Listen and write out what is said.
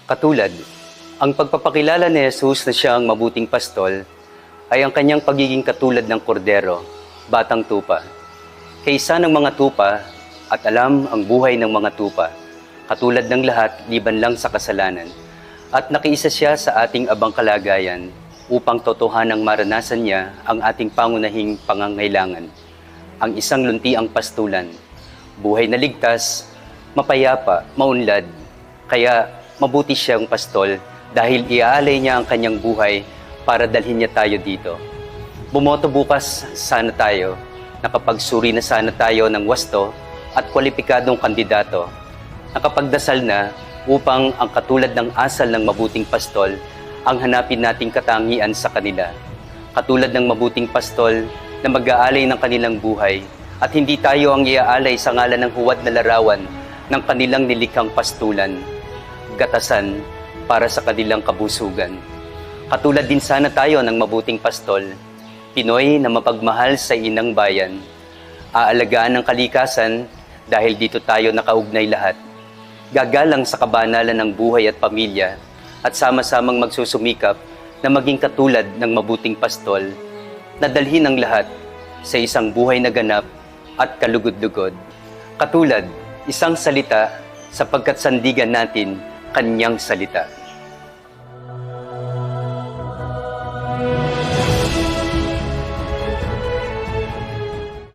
Katulad, ang pagpapakilala ni Jesus na siya ang mabuting pastol ay ang kanyang pagiging katulad ng kordero, batang tupa. Kaysa ng mga tupa at alam ang buhay ng mga tupa, katulad ng lahat liban lang sa kasalanan. At nakiisa siya sa ating abang kalagayan upang totohanang maranasan niya ang ating pangunahing pangangailangan. Ang isang luntiang pastulan, buhay na ligtas, mapayapa, maunlad, kaya mabuti siyang pastol dahil iaalay niya ang kanyang buhay para dalhin niya tayo dito. Bumoto bukas sana tayo, nakapagsuri na sana tayo ng wasto at kwalipikadong kandidato. Nakapagdasal na upang ang katulad ng asal ng mabuting pastol ang hanapin nating katangian sa kanila. Katulad ng mabuting pastol na mag-aalay ng kanilang buhay at hindi tayo ang iaalay sa ngalan ng huwad na larawan ng kanilang nilikhang pastulan, gatasan para sa kanilang kabusugan. Katulad din sana tayo ng mabuting pastol, Pinoy na mapagmahal sa inang bayan, aalagaan ng kalikasan dahil dito tayo nakaugnay lahat, gagalang sa kabanalan ng buhay at pamilya at sama-samang magsusumikap na maging katulad ng mabuting pastol na dalhin ang lahat sa isang buhay na ganap at kalugod-lugod. Katulad, isang salita sapagkat sandigan natin kanyang salita.